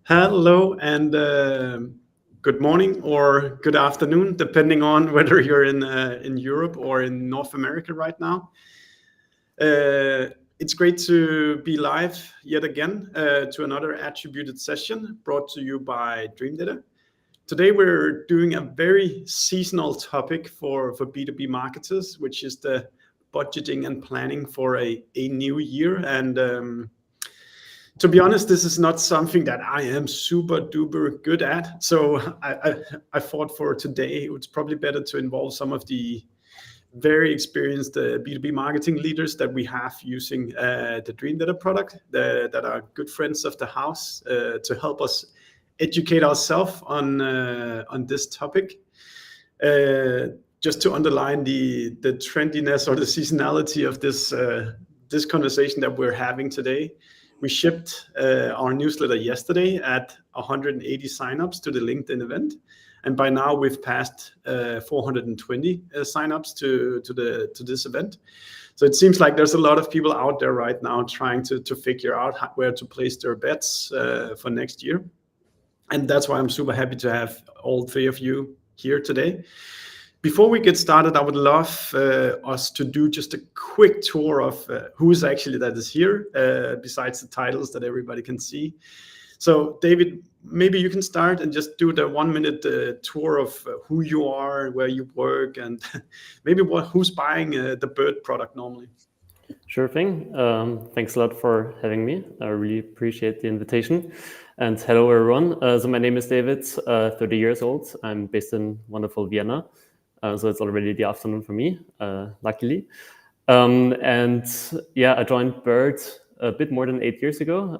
Hello and good morning or good afternoon, depending on whether you're in Europe or in North America right now. It's great to be live yet again to another attributed session brought to you by Dream Data. Today we're doing a very seasonal topic for B2B marketers, which is the budgeting and planning for a new year. And to be honest, this is not something that I am super duper good at. So I thought for today, it's probably better to involve some of the very experienced B2B marketing leaders that we have using the Dream Data product that are good friends of the house to help us educate ourselves on this topic. Just to underline the trendiness or the seasonality of this conversation that we're having today. We shipped our newsletter yesterday at 180 signups to the LinkedIn event. And by now we've passed 420 signups to this event. So it seems like there's a lot of people out there right now trying to figure out where to place their bets for next year. And that's why I'm super happy to have all three of you here today. Before we get started, I would love us to do just a quick tour of who is actually that is here, besides the titles that everybody can see. So David, maybe you can start and just do the 1 minute tour of who you are, where you work, and maybe who's buying the Bird product normally. Sure thing. Thanks a lot for having me. I really appreciate the invitation. And hello, everyone. So my name is David, 30 years old. I'm based in wonderful Vienna. So it's already the afternoon for me, luckily. And yeah, I joined Bird a bit more than 8 years ago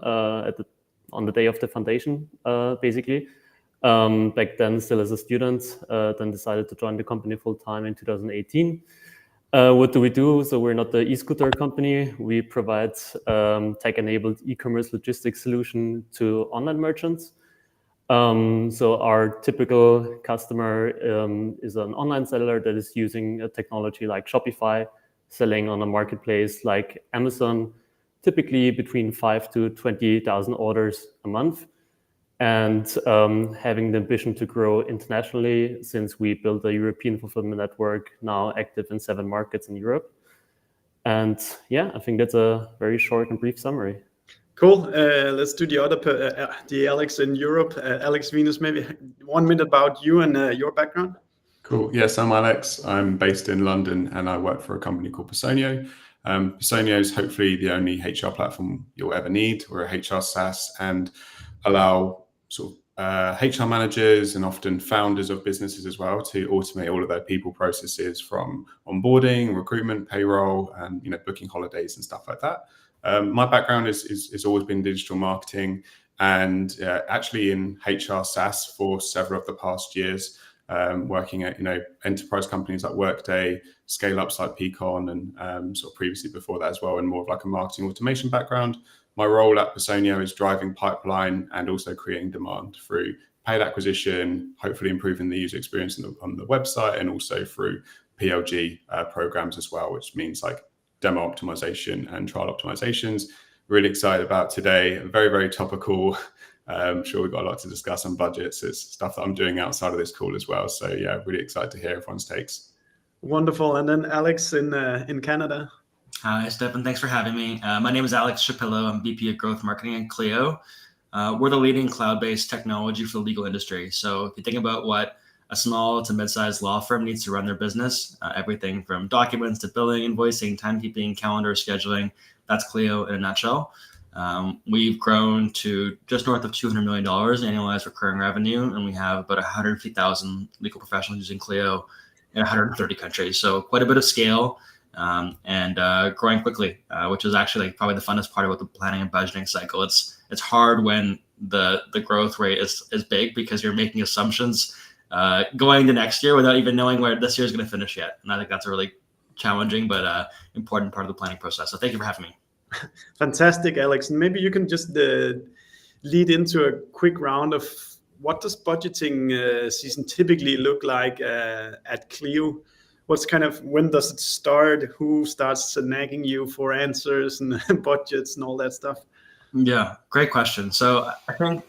on the day of the foundation, basically. Back then, still as a student, then decided to join the company full time in 2018. What do we do? So we're not the e-scooter company. We provide tech-enabled e-commerce logistics solution to online merchants. So our typical customer is an online seller that is using a technology like Shopify, selling on a marketplace like Amazon, typically between 5 to 20,000 orders a month, and having the ambition to grow internationally since we built a European fulfillment network now active in 7 markets in Europe. And yeah, I think that's a very short and brief summary. Cool. Let's do the other, the Alex in Europe. Alex Venus, maybe 1 minute about you and your background. Cool. Yes, I'm Alex. I'm based in London and I work for a company called Personio. Personio is hopefully the only HR platform you'll ever need. We're a HR SaaS and allow sort of HR managers and often founders of businesses as well to automate all of their people processes from onboarding, recruitment, payroll, and booking holidays and stuff like that. My background is always been digital marketing and actually in HR SaaS for several of the past years, working at enterprise companies like Workday, scale ups like Peakon, and sort of previously before that as well, and more of like a marketing automation background. My role at Personio is driving pipeline and also creating demand through paid acquisition, hopefully improving the user experience on the website, and also through PLG programs as well, which means like demo optimization and trial optimizations. Really excited about today. Very, very topical. I'm sure we've got a lot to discuss on budgets. It's stuff that I'm doing outside of this call as well. So yeah, really excited to hear everyone's takes. Wonderful. And then Alex in Canada. Hi, Stefan. Thanks for having me. My name is Alex Shapillo. I'm VP of Growth Marketing at Cleo. We're the leading cloud-based technology for the legal industry. So if you think about what a small to mid-sized law firm needs to run their business, everything from documents to billing, invoicing, timekeeping, calendar, scheduling, that's Cleo in a nutshell. We've grown to just north of $200 million annualized recurring revenue, and we have about 150,000 legal professionals using Cleo in 130 countries. So quite a bit of scale and growing quickly, which is actually probably the funnest part about the planning and budgeting cycle. It's hard when the growth rate is big because you're making assumptions going to next year without even knowing where this year is going to finish yet. And I think that's a really challenging but important part of the planning process. So thank you for having me. Fantastic, Alex. And maybe you can just lead into a quick round of what does budgeting season typically look like at Cleo? What's when does it start? Who starts nagging you for answers and budgets and all that stuff? Yeah, great question. So I think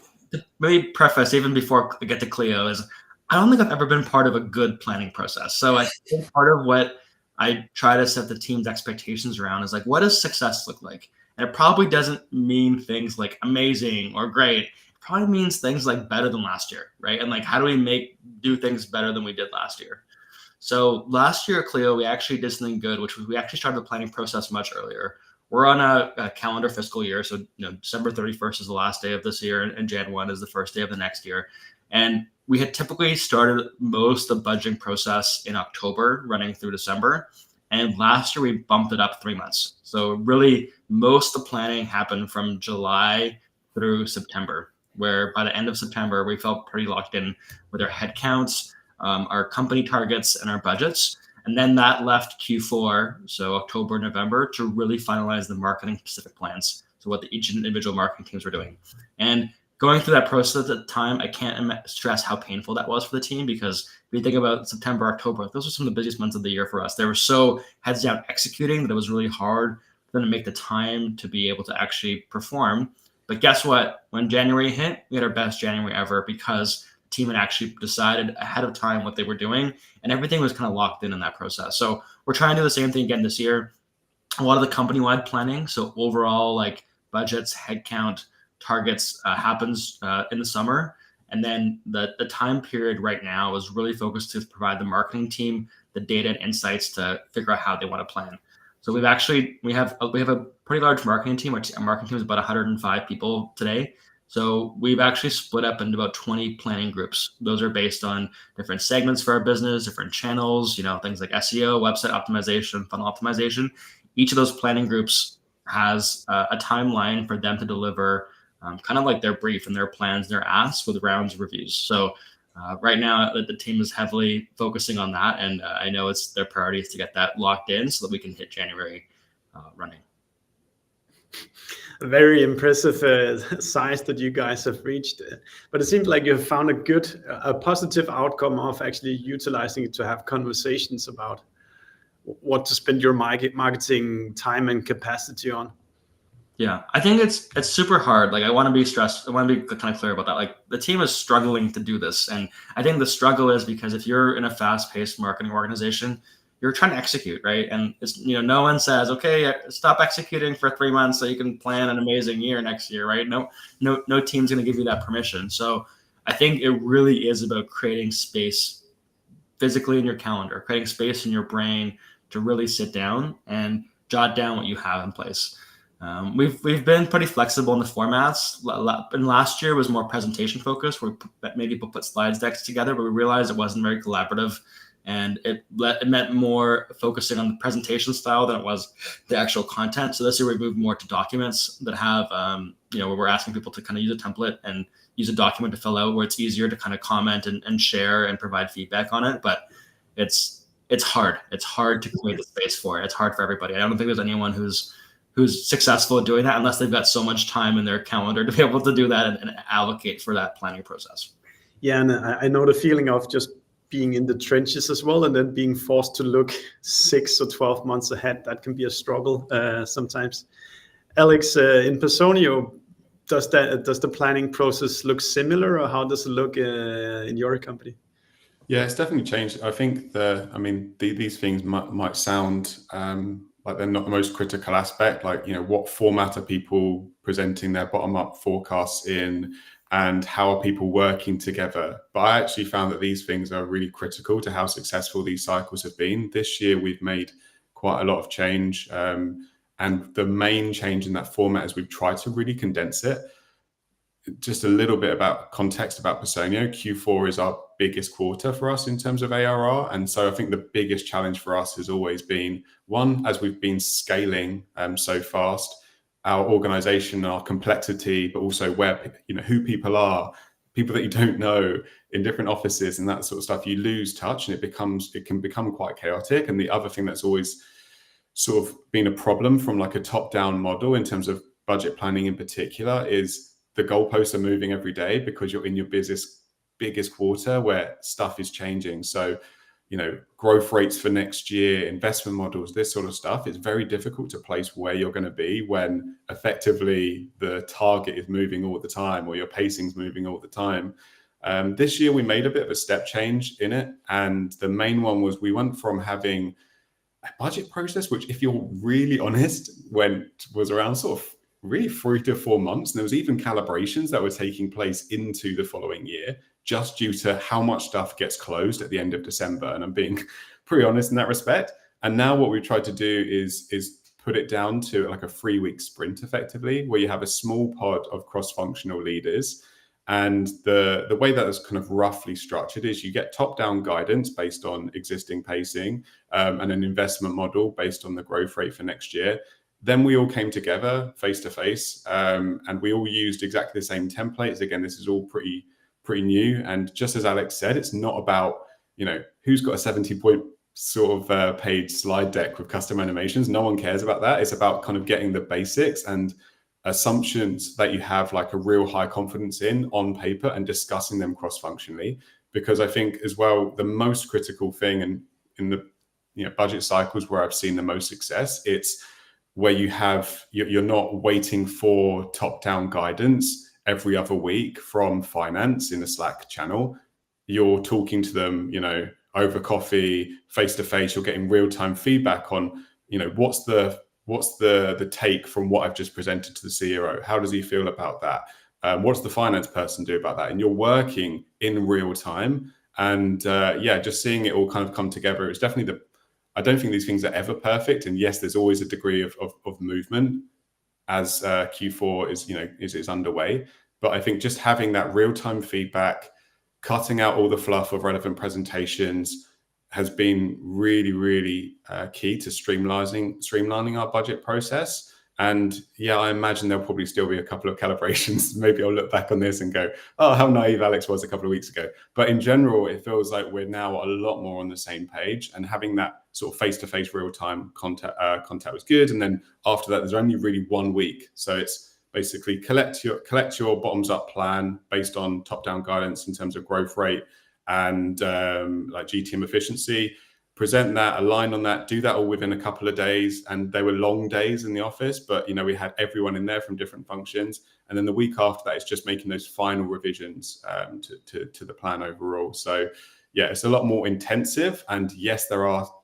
maybe preface even before I get to Cleo is I don't think I've ever been part of a good planning process. So I think part of what I try to set the team's expectations around is like, what does success look like? And it probably doesn't mean things like amazing or great. It probably means things like better than last year, right? And like, how do we do things better than we did last year? So last year at Cleo, we actually did something good, which was we actually started the planning process much earlier. We're on a calendar fiscal year. So, December 31st is the last day of this year and Jan 1 is the first day of the next year. And we had typically started most of the budgeting process in October running through December. And last year we bumped it up 3 months. So really most of the planning happened from July through September, where by the end of September, we felt pretty locked in with our headcounts, our company targets and our budgets. And then that left Q4, so October, November, to really finalize the marketing specific plans. So what each individual marketing teams were doing. And going through that process at the time, I can't stress how painful that was for the team, because if you think about September, October, those are some of the busiest months of the year for us. They were so heads down executing that it was really hard for them to make the time to be able to actually perform. But guess what? When January hit, we had our best January ever, because the team had actually decided ahead of time what they were doing, and everything was kind of locked in that process. So we're trying to do the same thing again this year. A lot of the company-wide planning, so overall like budgets, headcount, targets happens in the summer. And then the time period right now is really focused to provide the marketing team the data and insights to figure out how they want to plan. So we have a pretty large marketing team. Our marketing team is about 105 people today. So we've actually split up into about 20 planning groups. Those are based on different segments for our business, different channels, things like SEO, website optimization, funnel optimization. Each of those planning groups has a timeline for them to deliver kind of like their brief and their plans, their asks with rounds of reviews. So right now the team is heavily focusing on that. And I know it's their priority is to get that locked in so that we can hit January running. A very impressive size that you guys have reached. But it seems like you have found a positive outcome of actually utilizing it to have conversations about what to spend your marketing time and capacity on. Yeah, I think it's super hard. Like I want to be kind of clear about that. Like the team is struggling to do this. And I think the struggle is because if you're in a fast-paced marketing organization, you're trying to execute, right? And it's, no one says, okay, stop executing for 3 months so you can plan an amazing year next year, right? No team's going to give you that permission. So I think it really is about creating space physically in your calendar, creating space in your brain to really sit down and jot down what you have in place. We've been pretty flexible in the formats. And last year was more presentation focused, where maybe people put slides decks together, but we realized it wasn't very collaborative, and it meant more focusing on the presentation style than it was the actual content. So this year we moved more to documents that have, where we're asking people to kind of use a template and use a document to fill out, where it's easier to kind of comment and share and provide feedback on it. But it's hard. It's hard to create the space for it. It's hard for everybody. I don't think there's anyone who's successful at doing that unless they've got so much time in their calendar to be able to do that and allocate for that planning process. Yeah, and I know the feeling of just being in the trenches as well, and then being forced to look 6 or 12 months ahead. That can be a struggle sometimes. Alex, in Personio, does the planning process look similar, or how does it look in your company? Yeah, it's definitely changed. I think these things might sound like they're not the most critical aspect, like, what format are people presenting their bottom-up forecasts in, and how are people working together? But I actually found that these things are really critical to how successful these cycles have been. This year, we've made quite a lot of change. And the main change in that format is we've tried to really condense it. Just a little bit about context about Personio. Q4 is our biggest quarter for us in terms of ARR. And so I think the biggest challenge for us has always been, one, as we've been scaling so fast, our organization, our complexity, but also where, who people are, people that you don't know in different offices and that sort of stuff, you lose touch and it can become quite chaotic. And the other thing that's always sort of been a problem from like a top-down model in terms of budget planning in particular is the goalposts are moving every day because you're in your biggest quarter where stuff is changing. So growth rates for next year, investment models, this sort of stuff, it's very difficult to place where you're going to be when effectively the target is moving all the time or your pacing's moving all the time. This year we made a bit of a step change in it. And the main one was we went from having a budget process, which if you're really honest, was around sort of really 3 to 4 months. And there was even calibrations that were taking place into the following year, just due to how much stuff gets closed at the end of December. And I'm being pretty honest in that respect. And now what we've tried to do is put it down to like a 3-week sprint effectively, where you have a small pod of cross-functional leaders. And the way that is kind of roughly structured is you get top-down guidance based on existing pacing and an investment model based on the growth rate for next year. Then we all came together face-to-face and we all used exactly the same templates. Again, this is all pretty new. And just as Alex said, it's not about, who's got a 70-point sort of page slide deck with custom animations. No one cares about that. It's about kind of getting the basics and assumptions that you have like a real high confidence in on paper and discussing them cross-functionally. Because I think as well, the most critical thing and in the budget cycles where I've seen the most success, it's where you're not waiting for top-down guidance every other week from finance in a Slack channel. You're talking to them, over coffee, face-to-face. You're getting real-time feedback on, what's the take from what I've just presented to the CEO? How does he feel about that? What's the finance person do about that? And you're working in real time. And just seeing it all kind of come together, it's definitely I don't think these things are ever perfect. And yes, there's always a degree of movement as Q4 is underway. But I think just having that real-time feedback, cutting out all the fluff of relevant presentations has been really, really key to streamlining our budget process. And I imagine there'll probably still be a couple of calibrations. Maybe I'll look back on this and go, oh, how naive Alex was a couple of weeks ago. But in general, it feels like we're now a lot more on the same page, and having that sort of face-to-face real-time contact was good. And then after that, there's only really 1 week. So it's basically collect your bottoms-up plan based on top-down guidance in terms of growth rate and like GTM efficiency. Present that, align on that, do that all within a couple of days. And they were long days in the office, but we had everyone in there from different functions. And then the week after that, it's just making those final revisions to the plan overall. So it's a lot more intensive. And yes,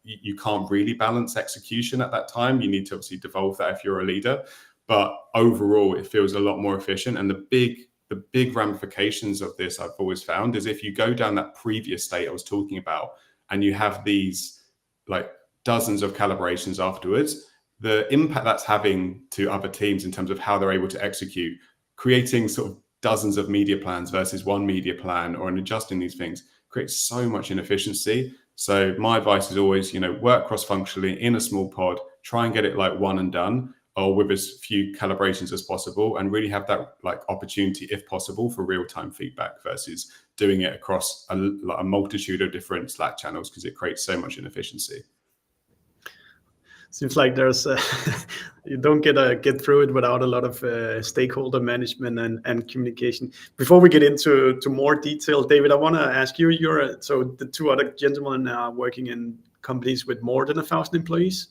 you can't really balance execution at that time. You need to obviously devolve that if you're a leader. But overall, it feels a lot more efficient. And the big ramifications of this I've always found is if you go down that previous state I was talking about, and you have these like dozens of calibrations afterwards, the impact that's having to other teams in terms of how they're able to execute, creating sort of dozens of media plans versus one media plan, or in adjusting these things, creates so much inefficiency. So my advice is always, work cross-functionally in a small pod, try and get it like one and done, or with as few calibrations as possible, and really have that like opportunity, if possible, for real-time feedback versus doing it across a multitude of different Slack channels, because it creates so much inefficiency. Seems like there's you don't get through it without a lot of stakeholder management and communication. Before we get into more detail, David, I want to ask you, so the two other gentlemen are working in companies with more than 1,000 employees.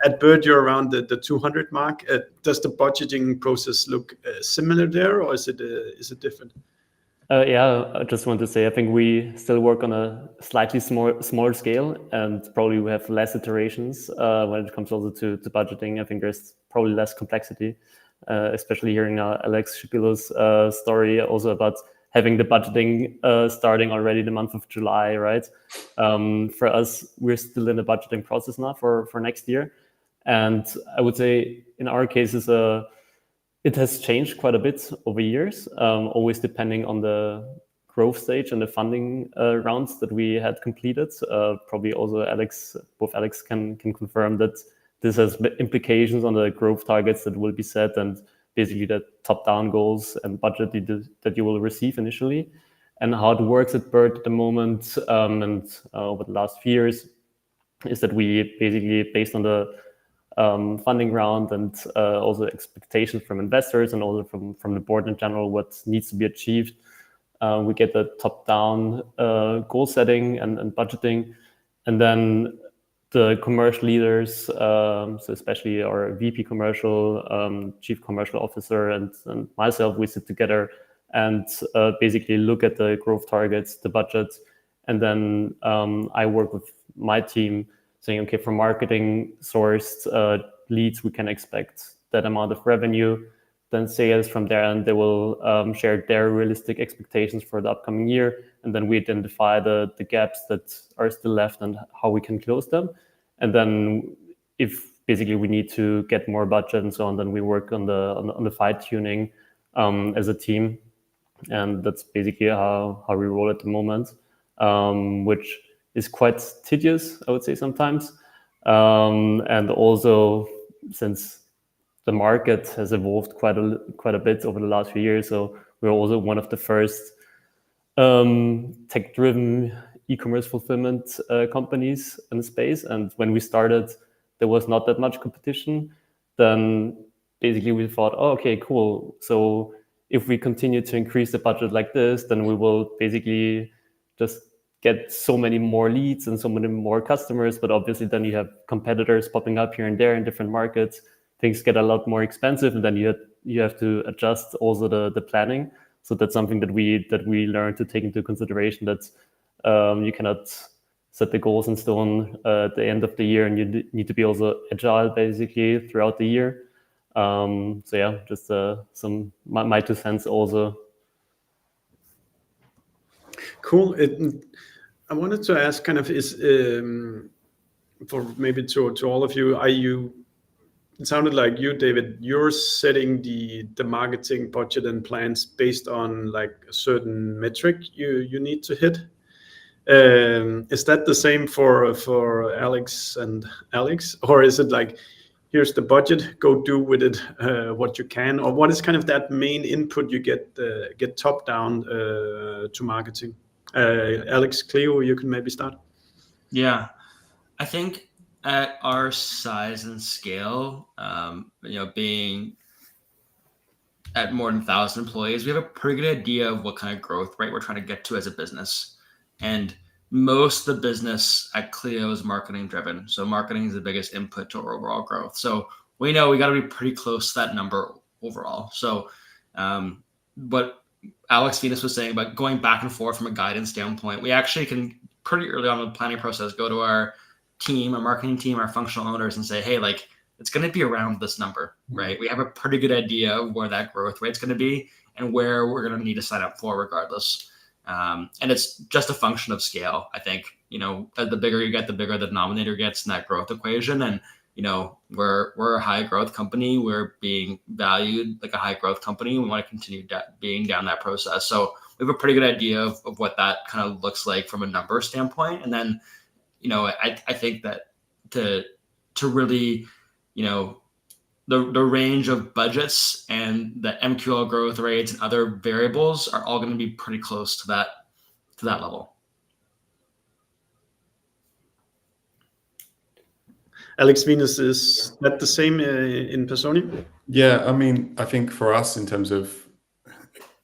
At Bird, you're around the 200 mark. Does the budgeting process look similar there, or is it different? I just want to say, I think we still work on a slightly smaller scale, and probably we have less iterations when it comes also to budgeting. I think there's probably less complexity, especially hearing Alex Shapillo's story also about having the budgeting starting already the month of July, right? For us, we're still in the budgeting process now for next year. And I would say in our cases, it has changed quite a bit over years, always depending on the growth stage and the funding rounds that we had completed. Probably also both Alex can confirm that this has implications on the growth targets that will be set, and basically the top-down goals and budget that you will receive initially. And how it works at Bird at the moment and over the last few years is that we basically, based on the funding round and also expectations from investors and also from the board in general, what needs to be achieved, we get the top-down goal setting and budgeting. And then the commercial leaders, so especially our VP commercial, chief commercial officer, and myself, we sit together and basically look at the growth targets, the budget, and then I work with my team saying, okay, for marketing sourced leads, we can expect that amount of revenue. Then sales from there, and they will share their realistic expectations for the upcoming year. And then we identify the gaps that are still left and how we can close them. And then if basically we need to get more budget and so on, then we work on the fine tuning as a team. And that's basically how we roll at the moment, which is quite tedious, I would say sometimes. And also since the market has evolved quite a bit over the last few years, so we're also one of the first tech-driven e-commerce fulfillment companies in the space. And when we started, there was not that much competition. Then basically we thought, oh, okay, cool. So if we continue to increase the budget like this, then we will basically just get so many more leads and so many more customers. But obviously then you have competitors popping up here and there in different markets. Things get a lot more expensive, and then you have to adjust also the planning. So that's something that we learned to take into consideration, that you cannot set the goals in stone at the end of the year, and you need to be also agile basically throughout the year. So yeah, just some my 2 cents also. Cool. I wanted to ask, kind of, is for maybe to all of you, it sounded like you, David, you're setting the marketing budget and plans based on like a certain metric you need to hit. Is that the same for Alex and Alex, or is it like, here's the budget, go do with it what you can, or what is kind of that main input you get top down to marketing? Alex, Cleo, you can maybe start. Yeah, I think at our size and scale, being at more than 1,000 employees, we have a pretty good idea of what kind of growth rate we're trying to get to as a business. And most of the business at Cleo is marketing driven. So marketing is the biggest input to our overall growth. So we know we got to be pretty close to that number overall. So what Alex Venus was saying about going back and forth from a guidance standpoint, we actually can pretty early on in the planning process go to our team, our marketing team, our functional owners, and say, hey, like, it's going to be around this number, right? We have a pretty good idea of where that growth rate's going to be and where we're going to need to sign up for regardless. And it's just a function of scale. I think, the bigger you get, the bigger the denominator gets in that growth equation. And, we're a high growth company. We're being valued like a high growth company. We want to continue being down that process. So we have a pretty good idea of what that kind of looks like from a number standpoint. And then, I think that to really, the range of budgets and the MQL growth rates and other variables are all going to be pretty close to that level. Alex Venus, is that the same in Personio? Yeah, I mean, I think for us, in terms of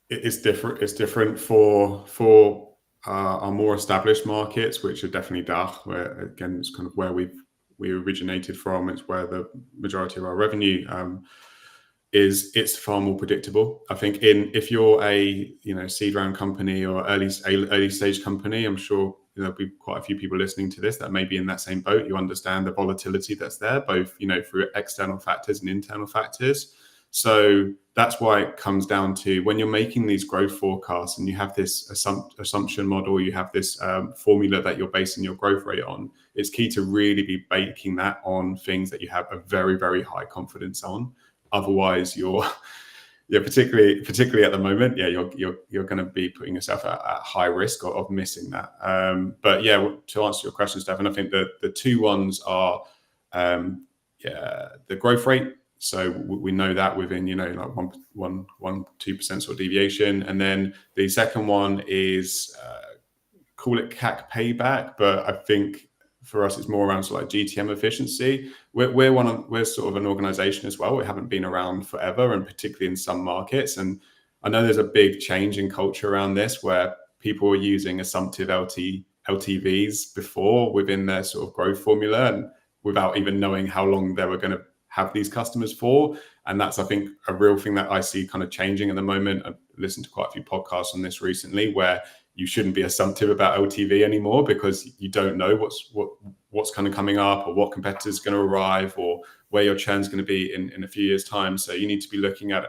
it's different. It's different for our more established markets, which are definitely DACH, where again it's kind of where we originated from. It's where the majority of our revenue is. It's far more predictable. I think if you're a seed round company or early stage company, I'm sure there'll be quite a few people listening to this that may be in that same boat. You understand the volatility that's there, both through external factors and internal factors. So that's why it comes down to, when you're making these growth forecasts and you have this assumption model, you have this formula that you're basing your growth rate on, it's key to really be baking that on things that you have a very, very high confidence on. Otherwise, particularly at the moment, you're going to be putting yourself at high risk of missing that. But yeah, to answer your question, Stefan, I think the two ones are the growth rate. So we know that within, like 2% sort of deviation. And then the second one is, call it CAC payback, but I think for us, it's more around sort of like GTM efficiency. We're sort of an organization as well. We haven't been around forever, and particularly in some markets. And I know there's a big change in culture around this, where people are using assumptive LTVs before within their sort of growth formula, and without even knowing how long they were going to have these customers for. And that's, I think, a real thing that I see kind of changing at the moment. I've listened to quite a few podcasts on this recently, where you shouldn't be assumptive about LTV anymore, because you don't know what's kind of coming up, or what competitors going to arrive, or where your churn's going to be in a few years' time. So you need to be looking at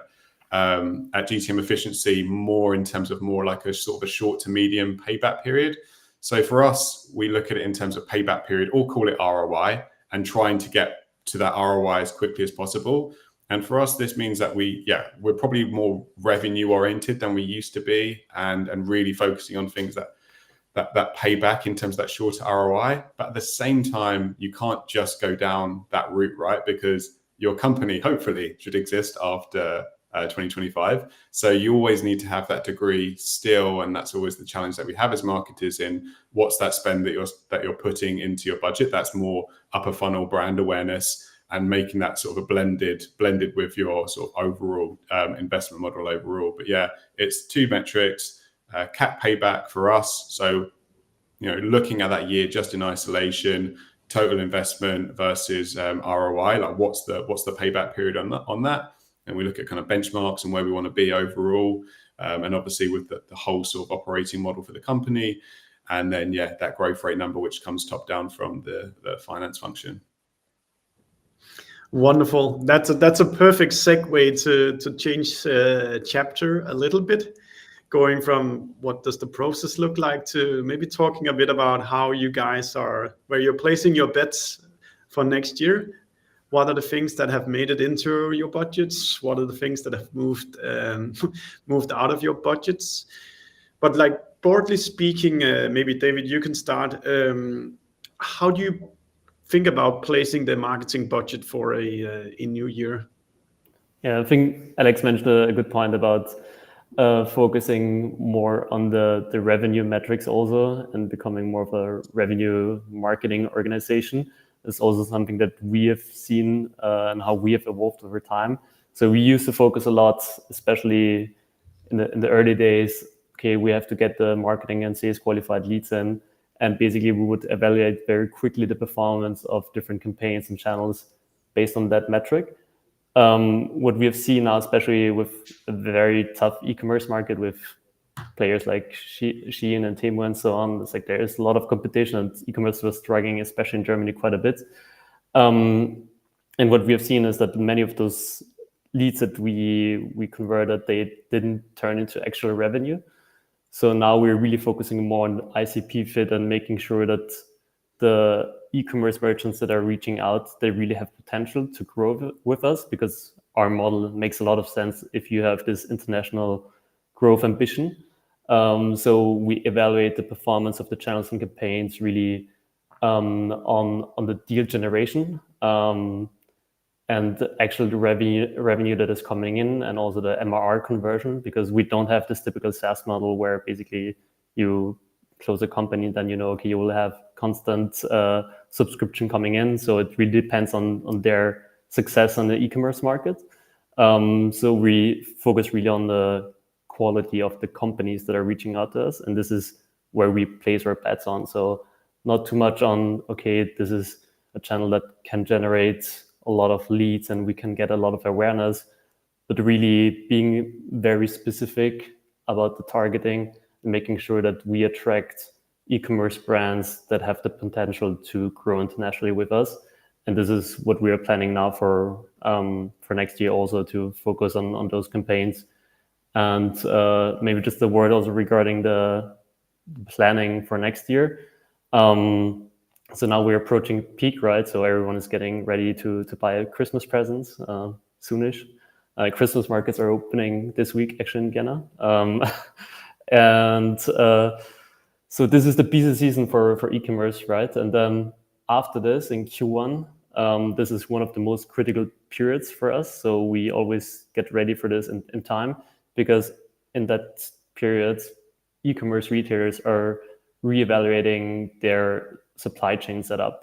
GTM efficiency more in terms of more like a sort of a short to medium payback period. So for us, we look at it in terms of payback period, or call it ROI, and trying to get to that ROI as quickly as possible. And for us, this means that we're probably more revenue oriented than we used to be, and really focusing on things that pay back in terms of that shorter ROI. But at the same time, you can't just go down that route, right? Because your company hopefully should exist after 2025. So you always need to have that degree still, and that's always the challenge that we have as marketers in what's that spend that you're putting into your budget. That's more upper funnel brand awareness, and making that sort of a blended with your sort of overall investment model overall. But yeah, it's 2 metrics, CAC payback for us. So, looking at that year just in isolation, total investment versus ROI, like what's the payback period on that? And we look at kind of benchmarks and where we want to be overall. And obviously with the whole sort of operating model for the company. And then, that growth rate number, which comes top down from the finance function. Wonderful. That's a perfect segue to change chapter a little bit, going from what does the process look like to maybe talking a bit about how you guys where you're placing your bets for next year. What are the things that have made it into your budgets? What are the things that have moved out of your budgets? But like broadly speaking, maybe David, you can start. How do you think about placing the marketing budget for a new year? Yeah, I think Alex mentioned a good point about focusing more on the revenue metrics also, and becoming more of a revenue marketing organization. Is also something that we have seen and how we have evolved over time. So we used to focus a lot, especially in the early days. Okay, we have to get the marketing and sales qualified leads in, and basically we would evaluate very quickly the performance of different campaigns and channels based on that metric. What we have seen now, especially with a very tough e-commerce market with players like Shein and Temu and so on, it's like there is a lot of competition, and e-commerce was struggling, especially in Germany, quite a bit. And what we have seen is that many of those leads that we converted, they didn't turn into actual revenue. So now we're really focusing more on ICP fit and making sure that the e-commerce merchants that are reaching out, they really have potential to grow with us, because our model makes a lot of sense if you have this international growth ambition. So we evaluate the performance of the channels and campaigns really on the deal generation and the actual revenue that is coming in, and also the MRR conversion, because we don't have this typical SaaS model where basically you close a company, then okay, you will have constant subscription coming in. So it really depends on their success on the e-commerce market. So we focus really on the quality of the companies that are reaching out to us, and this is where we place our bets on. So not too much on, okay, this is a channel that can generate a lot of leads and we can get a lot of awareness, but really being very specific about the targeting and making sure that we attract e-commerce brands that have the potential to grow internationally with us. And this is what we are planning now for next year, also to focus on those campaigns. And maybe just a word also regarding the planning for next year. So now we're approaching peak, right? So everyone is getting ready to buy Christmas presents soonish. Christmas markets are opening this week, actually, in Vienna. And so this is the busy season for e-commerce, right? And then after this, in Q1, this is one of the most critical periods for us. So we always get ready for this in time, because in that period, e-commerce retailers are reevaluating their supply chain setup.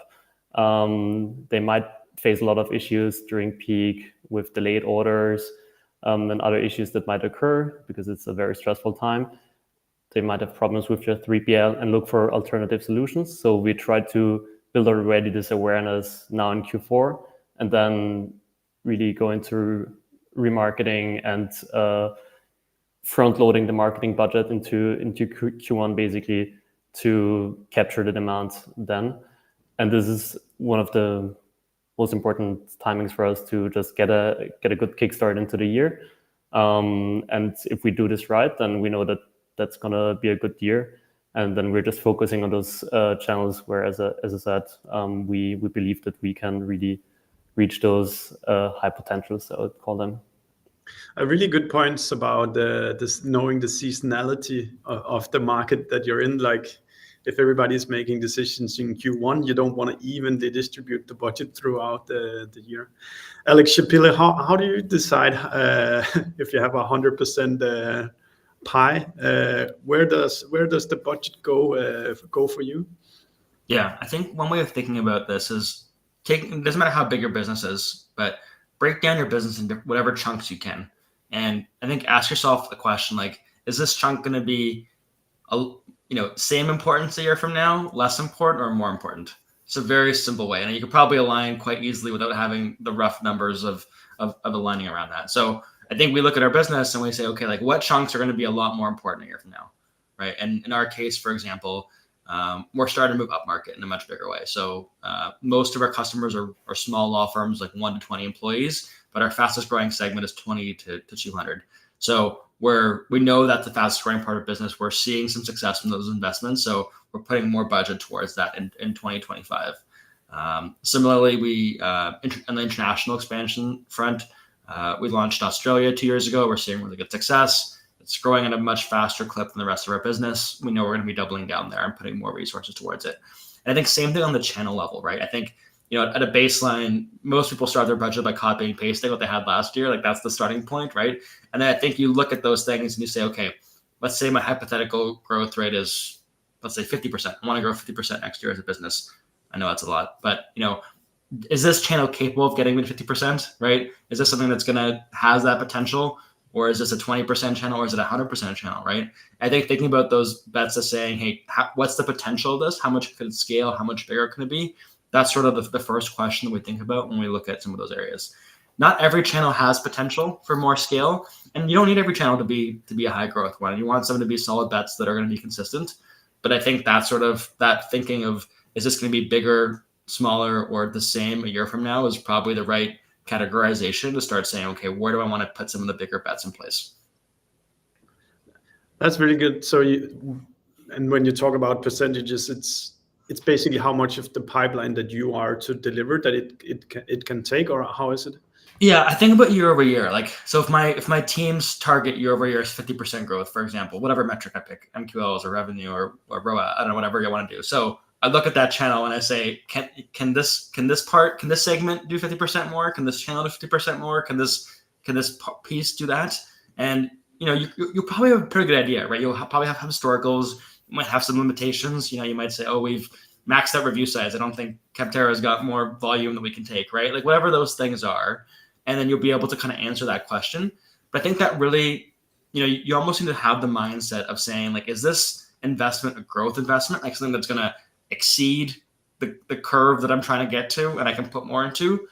They might face a lot of issues during peak with delayed orders and other issues that might occur, because it's a very stressful time. they might have problems with their 3PL and look for alternative solutions. So we try to build already this awareness now in Q4, and then really go into remarketing and front loading the marketing budget into Q1 basically to capture the demand then. And this is one of the most important timings for us to just get a good kickstart into the year. And if we do this right, then we know that that's gonna be a good year. And then we're just focusing on those channels where, as I said, we believe that we can really reach those high potentials, I would call them. A really good points about this knowing the seasonality of the market that you're in. Like, if everybody is making decisions in Q1, you don't want to evenly distribute the budget throughout the year. Alex Shapila, how do you decide if you have 100% pie? Where does the budget go for you? Yeah, I think one way of thinking about this is it doesn't matter how big your business is, but break down your business into whatever chunks you can. And I think ask yourself the question, like, is this chunk going to be same importance a year from now, less important, or more important? It's a very simple way. And you could probably align quite easily without having the rough numbers of aligning around that. So I think we look at our business and we say, okay, like, what chunks are going to be a lot more important a year from now, right? And in our case, for example, we're starting to move up market in a much bigger way. So most of our customers are small law firms, like 1 to 20 employees, but our fastest growing segment is 20 to 200. So we know that's the fastest growing part of business. We're seeing some success from those investments. So we're putting more budget towards that in 2025. Similarly, we on the international expansion front, we launched Australia 2 years ago. We're seeing really good success. It's growing at a much faster clip than the rest of our business. We know we're going to be doubling down there and putting more resources towards it. And I think same thing on the channel level, right? I think, at a baseline, most people start their budget by copying and pasting what they had last year. Like, that's the starting point, right? And then I think you look at those things and you say, okay, let's say my hypothetical growth rate is, let's say 50%. I want to grow 50% next year as a business. I know that's a lot, but is this channel capable of getting me to 50%, right? Is this something that's has that potential? Or is this a 20% channel, or is it a 100% channel, right? I think thinking about those bets as saying, hey, what's the potential of this? How much could it scale? How much bigger can it be? That's sort of the first question that we think about when we look at some of those areas. Not every channel has potential for more scale, and you don't need every channel to be a high growth one. You want some to be solid bets that are going to be consistent. But I think that's sort of that thinking of, is this going to be bigger, smaller, or the same a year from now, is probably the right categorization to start saying, okay, where do I want to put some of the bigger bets in place? That's really good. So and when you talk about percentages, it's basically how much of the pipeline that you are to deliver that it can take, or how is it? Yeah, I think about year over year. Like, so if my team's target year over year is 50% growth, for example, whatever metric I pick, MQLs or revenue or ROA, I don't know, whatever you want to do. So I look at that channel and I say, can this segment do 50% more? Can this channel do 50% more? Can this piece do that? And you probably have a pretty good idea, right? You'll probably have historicals. You might have some limitations. You might say, oh, we've maxed out review size. I don't think Capterra's got more volume than we can take, right? Like, whatever those things are, and then you'll be able to kind of answer that question. But I think that really, you almost need to have the mindset of saying, like, is this investment a growth investment, like something that's going to exceed the curve that I'm trying to get to and I can put more into?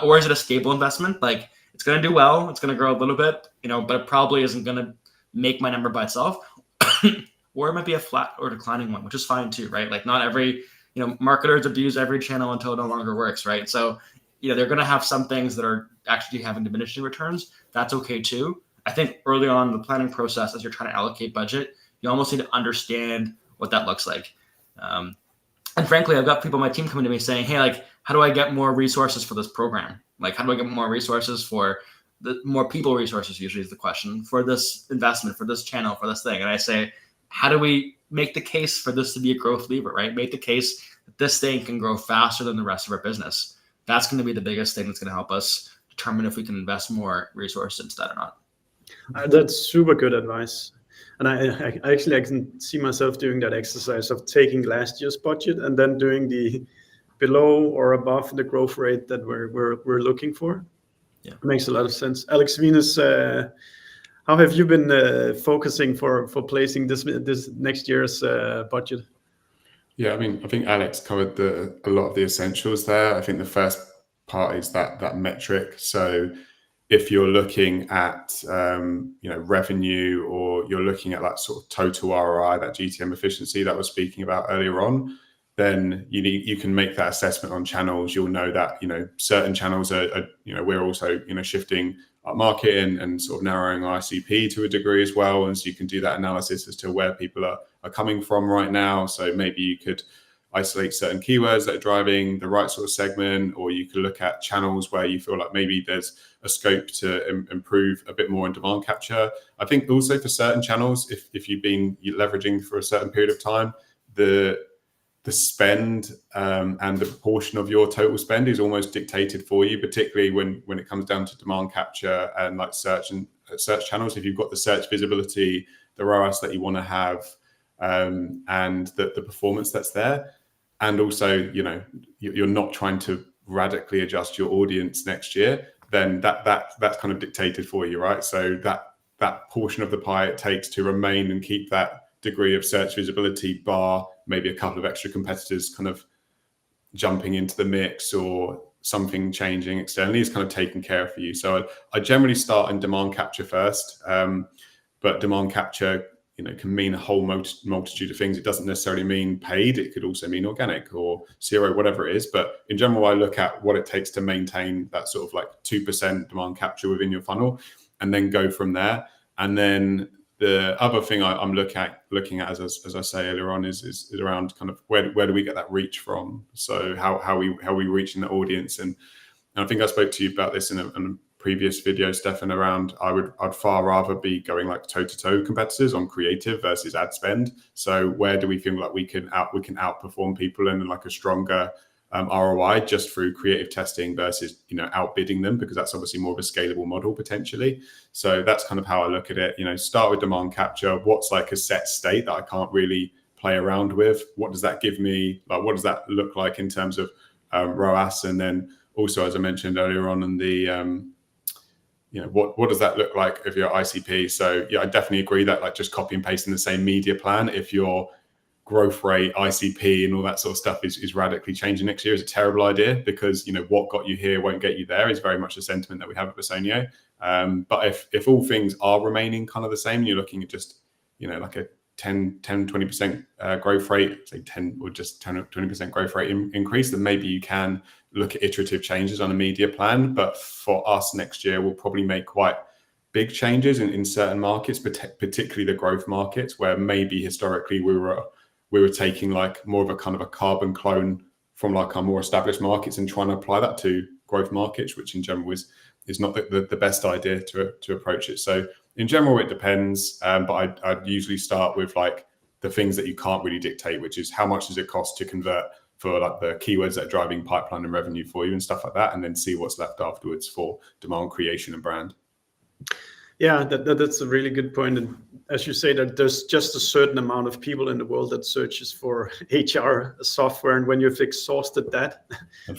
Or is it a stable investment? Like, it's going to do well, it's going to grow a little bit, but it probably isn't going to make my number by itself. Or it might be a flat or declining one, which is fine too, right? Like, not every, marketers abuse every channel until it no longer works, right? So, they're going to have some things that are actually having diminishing returns. That's okay too. I think early on in the planning process, as you're trying to allocate budget, you almost need to understand what that looks like. And frankly, I've got people on my team coming to me saying, hey, like, how do I get more resources for this program? Like, how do I get more resources for more people resources, usually is the question, for this investment, for this channel, for this thing. And I say, how do we make the case for this to be a growth lever, right? Make the case that this thing can grow faster than the rest of our business. That's going to be the biggest thing that's going to help us determine if we can invest more resources into that or not. That's super good advice. And I actually can see myself doing that exercise of taking last year's budget and then doing the below or above the growth rate that we're looking for. Yeah, it makes a lot of sense. Alex Venus, How have you been focusing for placing this next year's budget? Yeah, I mean, I think Alex covered a lot of the essentials there. I think the first part is that metric. So if you're looking at revenue, or you're looking at that sort of total ROI, that GTM efficiency that I was speaking about earlier on, then you can make that assessment on channels. You'll know that certain channels are we're also shifting our market and sort of narrowing our ICP to a degree as well, and so you can do that analysis as to where people are coming from right now. So maybe you could isolate certain keywords that are driving the right sort of segment, or you could look at channels where you feel like maybe there's a scope to improve a bit more in demand capture. I think also for certain channels, if you've been leveraging for a certain period of time, the spend and the proportion of your total spend is almost dictated for you, particularly when it comes down to demand capture and like search channels. If you've got the search visibility, the ROAS that you want to have, and the performance that's there, and also you're not trying to radically adjust your audience next year, then that's kind of dictated for you, right? So that portion of the pie it takes to remain and keep that degree of search visibility, bar maybe a couple of extra competitors kind of jumping into the mix or something changing externally, is kind of taken care of for you. So I generally start in demand capture first, but demand capture can mean a whole multitude of things. It doesn't necessarily mean paid. It could also mean organic or zero, whatever it is. But in general, I look at what it takes to maintain that sort of like 2% demand capture within your funnel, and then go from there. And then the other thing I'm looking at as I say earlier on is around kind of where do we get that reach from? So how we reaching the audience? And I think I spoke to you about this in a previous video, Stefan, around I'd far rather be going like toe-to-toe competitors on creative versus ad spend. So where do we feel like we can outperform people in like a stronger ROI just through creative testing versus outbidding them, because that's obviously more of a scalable model potentially. So that's kind of how I look at it. Start with demand capture. What's like a set state that I can't really play around with? What does that give me? Like, what does that look like in terms of ROAS? And then also, as I mentioned earlier on in the what does that look like if you're ICP? So yeah, I definitely agree that like just copy and pasting the same media plan, if your growth rate, ICP, and all that sort of stuff is radically changing next year, is a terrible idea, because what got you here won't get you there is very much the sentiment that we have at Personio. But if all things are remaining kind of the same, you're looking at just like a 10-20% growth rate, say 10 or just 10-20% growth rate increase, then maybe you can look at iterative changes on a media plan. But for us next year, we'll probably make quite big changes in certain markets, particularly the growth markets, where maybe historically we were taking like more of a kind of a carbon clone from like our more established markets and trying to apply that to growth markets, which in general is not the best idea to approach it. So in general, it depends, but I'd usually start with like the things that you can't really dictate, which is how much does it cost to convert for like the keywords that are driving pipeline and revenue for you and stuff like that, and then see what's left afterwards for demand creation and brand. Yeah, that's a really good point. And as you say, that there's just a certain amount of people in the world that searches for HR software, and when you've exhausted that,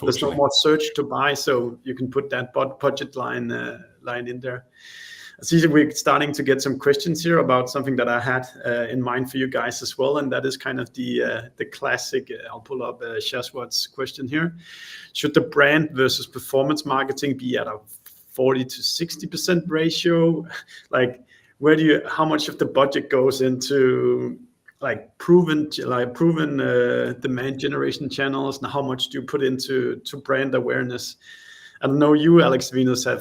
there's no more search to buy. So you can put that budget line in there. I see we're starting to get some questions here about something that I had in mind for you guys as well, and that is kind of the classic. I'll pull up Shashwat's question here. Should the brand versus performance marketing be at a 40 to 60% ratio? Like, how much of the budget goes into like proven demand generation channels, and how much do you put into brand awareness? I don't know, you, Alex Venus, I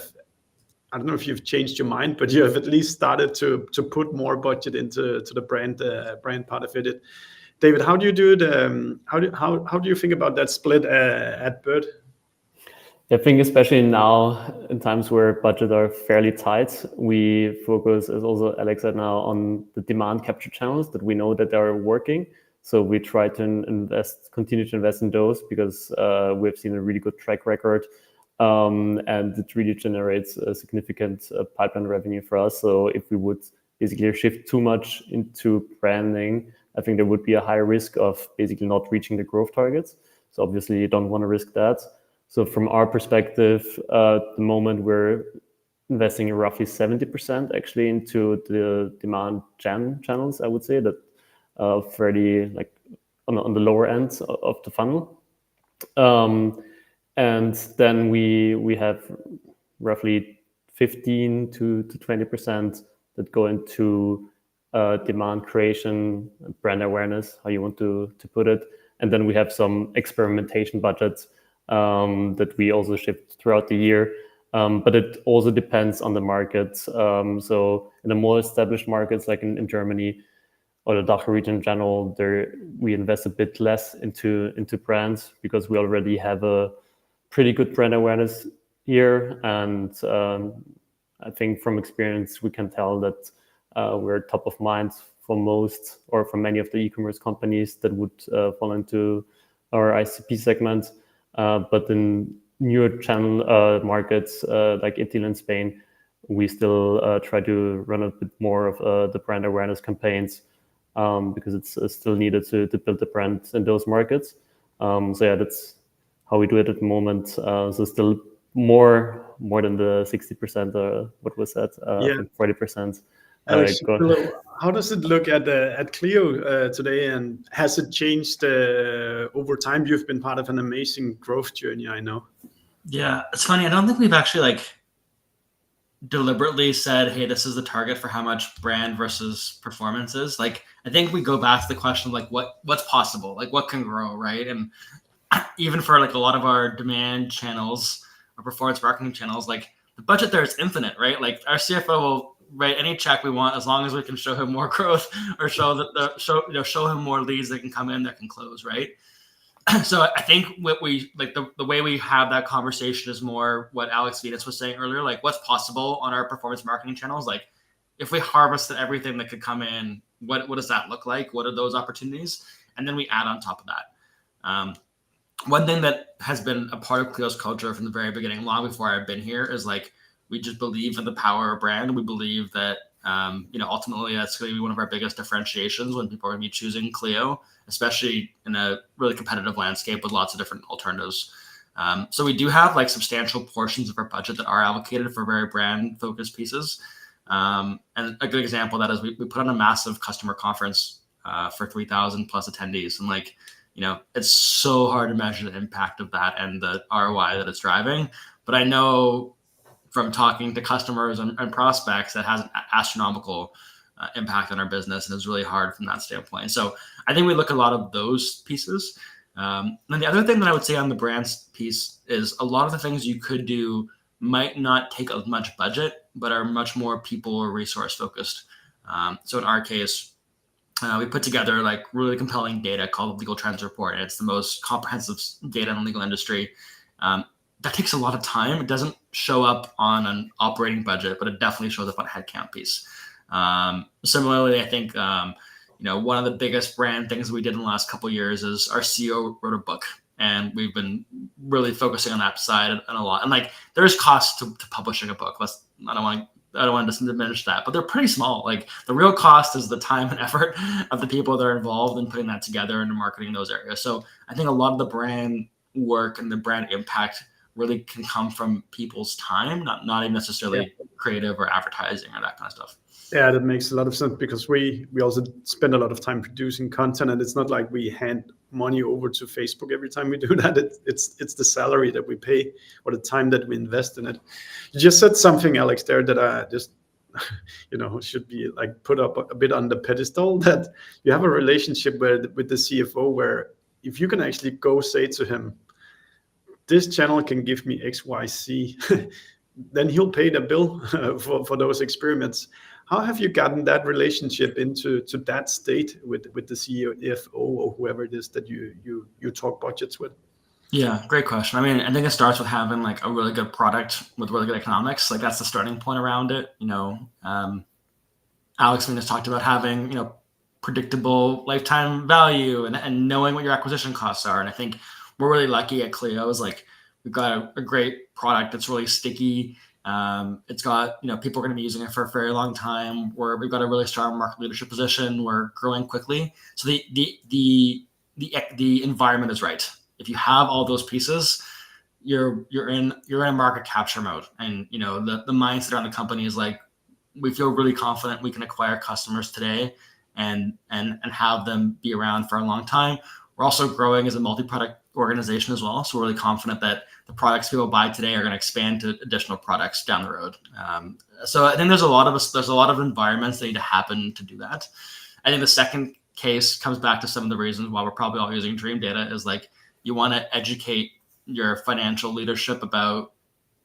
don't know if you've changed your mind, but you have at least started to put more budget into the brand part of it. David, how do you do it? How do you think about that split at Bird? I think especially now in times where budgets are fairly tight, we focus, as also Alex said now, on the demand capture channels that we know that they are working. So we try to continue to invest in those, because we've seen a really good track record, and it really generates a significant pipeline revenue for us. So if we would basically shift too much into branding, I think there would be a higher risk of basically not reaching the growth targets. So obviously you don't want to risk that. So from our perspective, at the moment we're investing roughly 70% actually into the demand gen channels. I would say that fairly like on the lower end of the funnel. And then we have roughly 15 to 20% that go into demand creation, brand awareness, how you want to put it. And then we have some experimentation budgets that we also shift throughout the year. But it also depends on the market. So in the more established markets, like in Germany or the DACH region in general, there we invest a bit less into brands because we already have a pretty good brand awareness here. And I think from experience, we can tell that we're top of mind for most or for many of the e-commerce companies that would fall into our ICP segment. But in newer channel markets like Italy and Spain, we still try to run a bit more of the brand awareness campaigns because it's still needed to build the brand in those markets. So yeah, that's how we do it at the moment. So still more than the 60%, what was that? I think 40%. Alex, how does it look at Cleo today, and has it changed over time? You've been part of an amazing growth journey, I know. Yeah, it's funny. I don't think we've actually deliberately said, hey, this is the target for how much brand versus performance is. I think we go back to the question of what's possible, what can grow, right? And even for a lot of our demand channels or performance marketing channels, the budget there is infinite, right? Our CFO will write any check we want as long as we can show him more growth or show him more leads that can come in that can close, right? So I think what we the way we have that conversation is more what Alex Venus was saying earlier, what's possible on our performance marketing channels. If we harvested everything that could come in, what does that look like? What are those opportunities? And then we add on top of that. One thing that has been a part of Cleo's culture from the very beginning, long before I've been here, is we just believe in the power of brand. We believe that ultimately that's going to be one of our biggest differentiations when people are going to be choosing Cleo, especially in a really competitive landscape with lots of different alternatives. So we do have substantial portions of our budget that are allocated for very brand focused pieces. And a good example of that is we put on a massive customer conference for 3,000 plus attendees. And it's so hard to measure the impact of that and the ROI that it's driving. But I know from talking to customers and prospects that has an astronomical impact on our business, and it's really hard from that standpoint. So I think we look at a lot of those pieces. And the other thing that I would say on the brands piece is a lot of the things you could do might not take as much budget, but are much more people or resource focused. So in our case, we put together really compelling data called the Legal Trends Report, and it's the most comprehensive data in the legal industry. That takes a lot of time. It doesn't show up on an operating budget, but it definitely shows up on a headcount piece. Similarly, I think one of the biggest brand things we did in the last couple of years is our CEO wrote a book, and we've been really focusing on that side and a lot. And there's costs to publishing a book. I don't want to diminish that, but they're pretty small. The real cost is the time and effort of the people that are involved in putting that together and marketing those areas. So I think a lot of the brand work and the brand impact really can come from people's time, not even necessarily creative or advertising or that kind of stuff. Yeah, that makes a lot of sense because we also spend a lot of time producing content, and it's not like we hand money over to Facebook every time we do that. It's the salary that we pay or the time that we invest in it. You just said something, Alex, there that I just should be put up a bit on the pedestal, that you have a relationship with the CFO where if you can actually go say to him, this channel can give me X, Y, Z, then he'll pay the bill for those experiments. How have you gotten that relationship into that state with the CFO or whoever it is that you talk budgets with? Yeah, great question. I mean, I think it starts with having a really good product with really good economics. That's the starting point around it. Alex Venus talked about having predictable lifetime value and knowing what your acquisition costs are. And I think we're really lucky at Cleo is we've got a great product that's really sticky. It's got, people are going to be using it for a very long time, where we've got a really strong market leadership position. We're growing quickly. So the environment is right. If you have all those pieces, you're in a market capture mode, and the mindset around the company is like, we feel really confident we can acquire customers today and have them be around for a long time. We're also growing as a multi-product organization as well, so we're really confident that the products people buy today are going to expand to additional products down the road. So I think there's a lot of environments that need to happen to do that. I think the second case comes back to some of the reasons why we're probably all using Dream Data is like, you want to educate your financial leadership about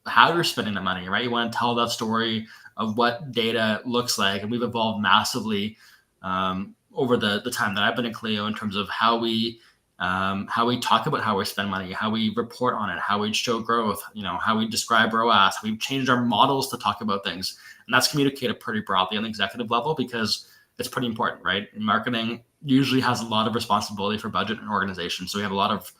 how you're spending the money, right? You want to tell that story of what data looks like. And we've evolved massively over the time that I've been at Cleo in terms of how we talk about how we spend money, how we report on it, how we show growth, how we describe ROAS. We've changed our models to talk about things. And that's communicated pretty broadly on the executive level because it's pretty important, right? And marketing usually has a lot of responsibility for budget and organization. So we have a lot of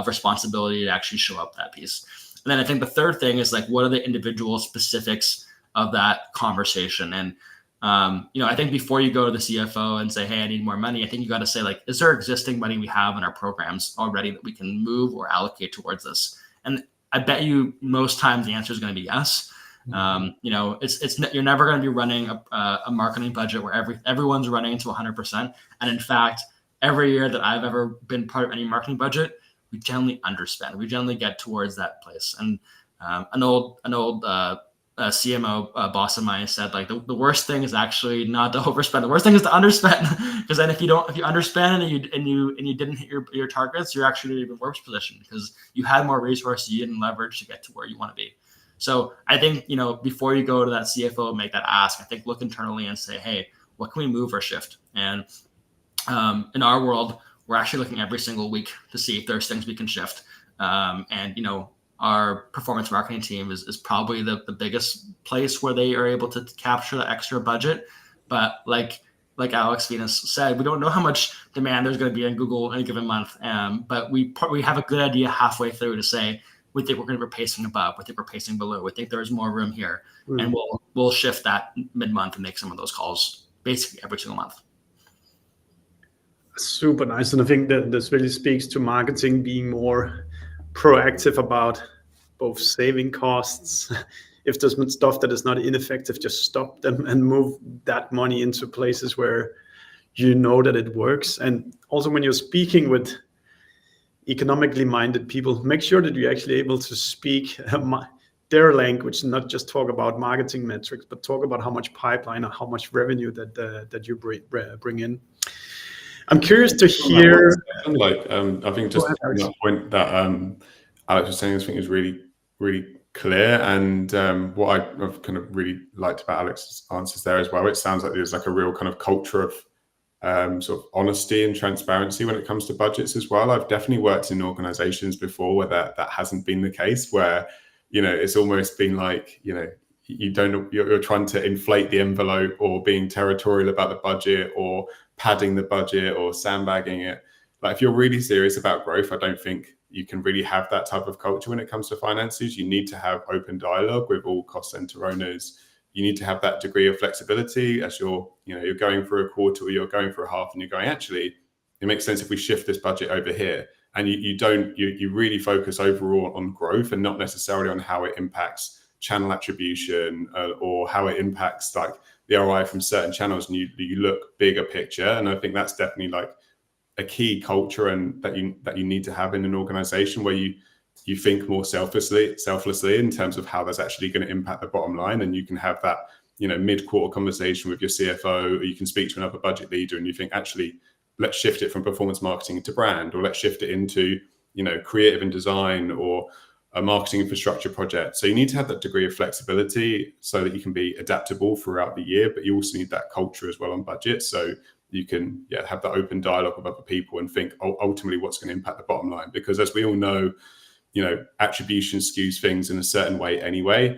responsibility to actually show up that piece. And then I think the third thing is like, what are the individual specifics of that conversation? And, I think before you go to the CFO and say, hey, I need more money, I think you got to say like, is there existing money we have in our programs already that we can move or allocate towards this? And I bet you most times the answer is going to be yes. You're never going to be running a marketing budget where everyone's running into 100%. And in fact, every year that I've ever been part of any marketing budget, we generally underspend. We generally get towards that place. And an old CMO boss of mine said like the worst thing is actually not to overspend. The worst thing is to underspend, because then if you underspend and you didn't hit your targets, you're actually in an even worse position because you had more resources you didn't leverage to get to where you want to be. So I think before you go to that CFO and make that ask, I think look internally and say, hey, what can we move or shift? And in our world, we're actually looking every single week to see if there's things we can shift. Our performance marketing team is probably the biggest place where they are able to capture the extra budget. But like Alex Venus said, we don't know how much demand there's going to be in Google in a given month. But we have a good idea halfway through to say, we think we're going to be pacing above, we think we're pacing below, we think there's more room here. And we'll shift that mid-month and make some of those calls basically every single month. Super nice. And I think that this really speaks to marketing being more proactive about both saving costs. If there's stuff that is not ineffective, just stop them and move that money into places where you know that it works. And also when you're speaking with economically minded people, make sure that you're actually able to speak their language, not just talk about marketing metrics, but talk about how much pipeline or how much revenue that you bring in. I'm curious to hear. I think just the point that Alex was saying, I think is really, really clear. And what I've kind of really liked about Alex's answers there as well, it sounds like there's like a real kind of culture of sort of honesty and transparency when it comes to budgets as well. I've definitely worked in organizations before where that hasn't been the case, where it's almost been like you're trying to inflate the envelope or being territorial about the budget or padding the budget or sandbagging it. Like if you're really serious about growth, I don't think you can really have that type of culture when it comes to finances. You need to have open dialogue with all cost center owners. You need to have that degree of flexibility as you're going for a quarter or you're going for a half and you're going, actually, it makes sense if we shift this budget over here. And you really focus overall on growth and not necessarily on how it impacts channel attribution or how it impacts like the ROI from certain channels, and you look bigger picture. And I think that's definitely like a key culture and that you need to have in an organization where you think more selflessly in terms of how that's actually going to impact the bottom line. And you can have that, mid-quarter conversation with your CFO, or you can speak to another budget leader and you think, actually, let's shift it from performance marketing to brand, or let's shift it into, creative and design or a marketing infrastructure project. So you need to have that degree of flexibility so that you can be adaptable throughout the year, but you also need that culture as well on budget. So you can have that open dialogue with other people and think, ultimately what's going to impact the bottom line? Because as we all know, attribution skews things in a certain way anyway.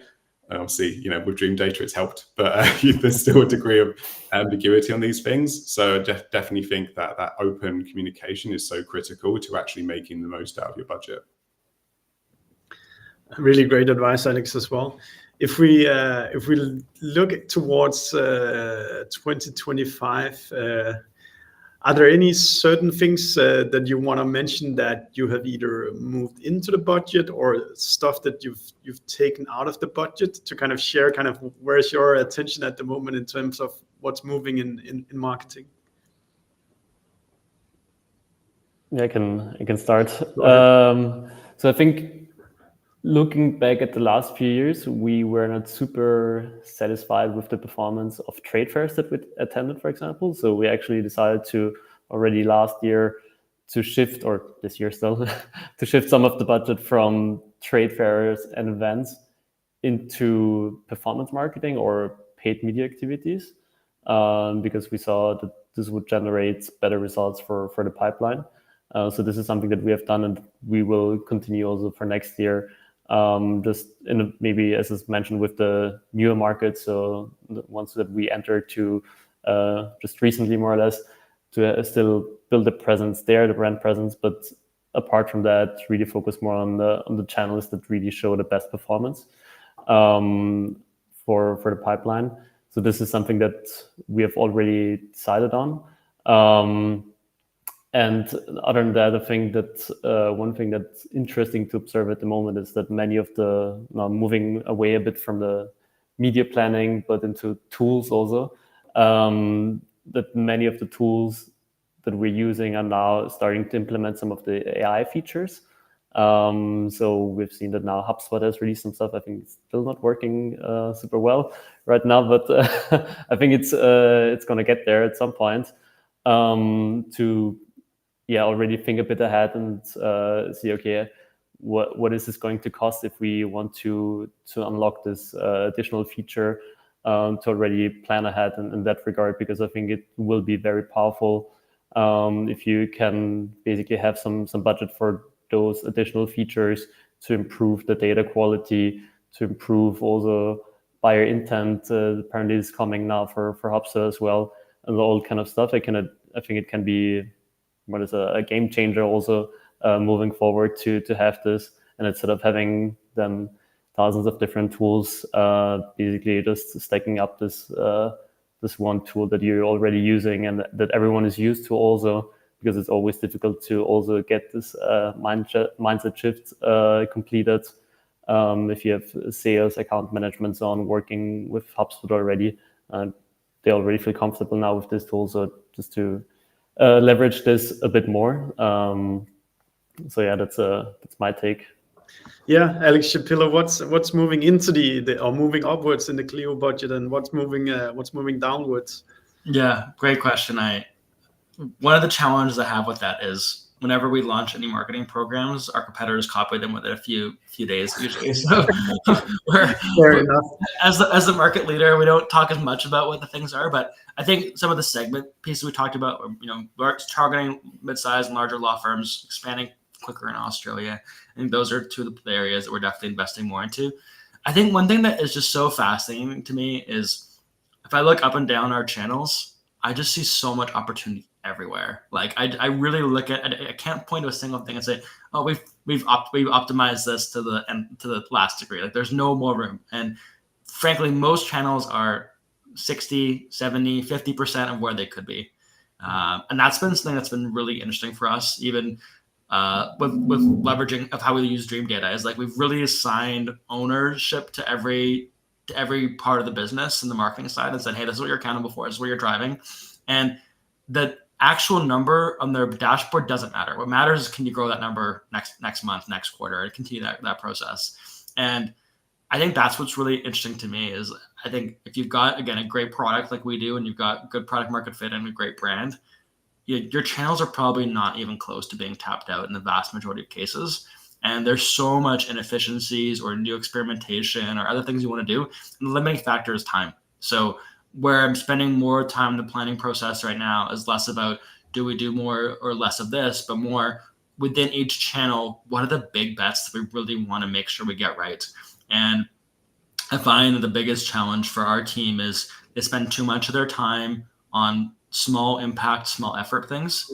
And obviously, with Dream Data, it's helped, but there's still a degree of ambiguity on these things. So I definitely think that open communication is so critical to actually making the most out of your budget. Really great advice, Alex, as well. If we look towards 2025, Are there any certain things that you want to mention that you have either moved into the budget or stuff that you've taken out of the budget to kind of share kind of where's your attention at the moment in terms of what's moving in marketing? Yeah, I can start. Go ahead. So I think looking back at the last few years, we were not super satisfied with the performance of trade fairs that we attended, for example. So we actually decided to already last year to shift, or this year still, to shift some of the budget from trade fairs and events into performance marketing or paid media activities, because we saw that this would generate better results for the pipeline. So this is something that we have done, and we will continue also for next year. Just maybe as is mentioned with the newer markets, so the ones that we entered to just recently, more or less, to still build the presence there, the brand presence. But apart from that, really focus more on the channels that really show the best performance for the pipeline. So this is something that we have already decided on. And other than that, I think that one thing that's interesting to observe at the moment is that many of the moving away a bit from the media planning, but into tools also, that many of the tools that we're using are now starting to implement some of the AI features. So we've seen that now HubSpot has released some stuff. I think it's still not working super well right now, but I think it's going to get there at some point, to already think a bit ahead and see, okay, what is this going to cost if we want to unlock this additional feature, to already plan ahead in that regard, because I think it will be very powerful if you can basically have some budget for those additional features to improve the data quality, to improve also buyer intent. Apparently it's coming now for HubSpot as well, and all kind of stuff. I think it can be what is a game changer also, moving forward to have this, and instead of having then thousands of different tools, basically just stacking up this one tool that you're already using and that everyone is used to also, because it's always difficult to also get this mindset shift completed. If you have sales, account management, so on, working with HubSpot already, they already feel comfortable now with this tool. So just to leverage this a bit more. So yeah, that's my take. Yeah, Alex Shapiro, what's moving into the or moving upwards in the Cleo budget, and what's moving downwards? Yeah, great question. One of the challenges I have with that is whenever we launch any marketing programs, our competitors copy them within a few days usually. So Fair enough. As the market leader, we don't talk as much about what the things are, but I think some of the segment pieces we talked about, we're targeting mid-sized and larger law firms, expanding quicker in Australia. I think those are two of the areas that we're definitely investing more into. I think one thing that is just so fascinating to me is if I look up and down our channels, I just see so much opportunity everywhere. Like I really look at, I can't point to a single thing and say, oh, we've optimized this to the last degree. Like there's no more room. And frankly, most channels are 60, 70, 50% of where they could be. And that's been something that's been really interesting for us, even with leveraging of how we use Dream Data, is like we've really assigned ownership to every part of the business and the marketing side and said, hey, this is what you're accountable for, this is what you're driving. And the actual number on their dashboard doesn't matter. What matters is, can you grow that number next month, next quarter, and continue that process. And I think that's what's really interesting to me is I think if you've got, again, a great product like we do, and you've got good product market fit and a great brand, your channels are probably not even close to being tapped out in the vast majority of cases. And there's so much inefficiencies or new experimentation or other things you want to do. And the limiting factor is time. So where I'm spending more time in the planning process right now is less about do we do more or less of this, but more within each channel, what are the big bets that we really want to make sure we get right? And I find that the biggest challenge for our team is they spend too much of their time on small impact, small effort things.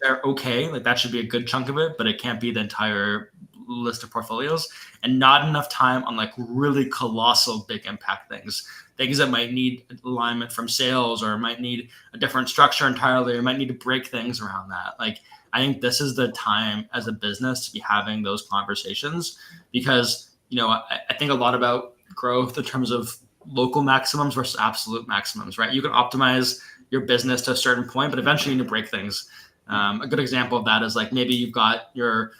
They're okay. Like that should be a good chunk of it, but it can't be the entire list of portfolios, and not enough time on like really colossal big impact things that might need alignment from sales, or might need a different structure entirely, or might need to break things around that. Like, I think this is the time as a business to be having those conversations, because, I think a lot about growth in terms of local maximums versus absolute maximums, right? You can optimize your business to a certain point, but eventually you need to break things. A good example of that is like, maybe you've got you're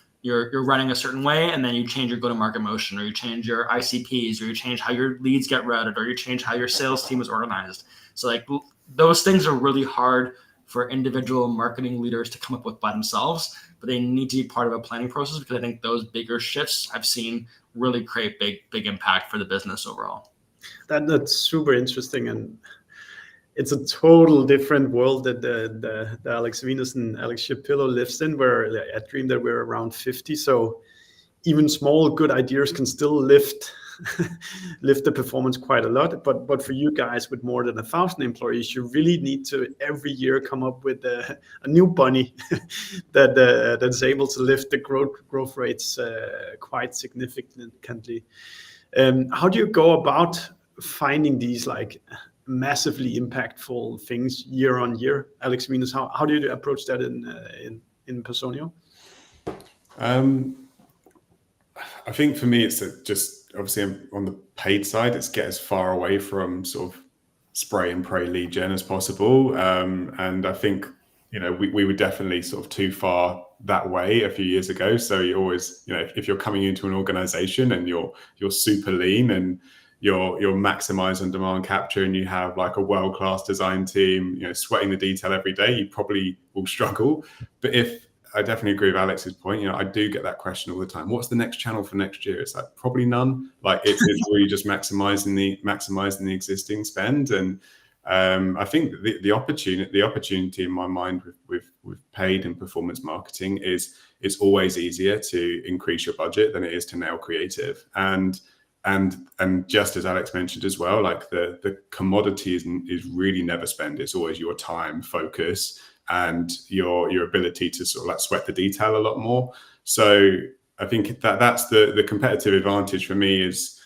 running a certain way, and then you change your go-to-market motion, or you change your ICPs, or you change how your leads get routed, or you change how your sales team is organized. So like, those things are really hard for individual marketing leaders to come up with by themselves, but they need to be part of a planning process, because I think those bigger shifts I've seen really create big impact for the business overall. That's super interesting, and it's a total different world that the Alex Venus and Alex Shapillo lives in, where I dream that we're around 50. So even small good ideas can still lift the performance quite a lot. But for you guys with more than 1,000 employees, you really need to every year come up with a new bunny that's able to lift the growth rates quite significantly. How do you go about finding these like massively impactful things year on year? Alex Venus, how do you approach that in Personio? I think for me, it's just obviously on the paid side, it's get as far away from sort of spray and pray lead gen as possible. And I think, we were definitely sort of too far that way a few years ago. So you always, if you're coming into an organization and you're super lean and you're maximizing demand capture, and you have like a world-class design team, sweating the detail every day, you probably will struggle. But I definitely agree with Alex's point. I do get that question all the time. What's the next channel for next year? It's like, probably none. Like, it's really just maximizing the existing spend. And I think the opportunity in my mind with paid and performance marketing is it's always easier to increase your budget than it is to nail creative. And just as Alex mentioned as well, like the commodity is really never spend. It's always your time, focus, and your ability to sort of like sweat the detail a lot more. So I think that's the competitive advantage for me is,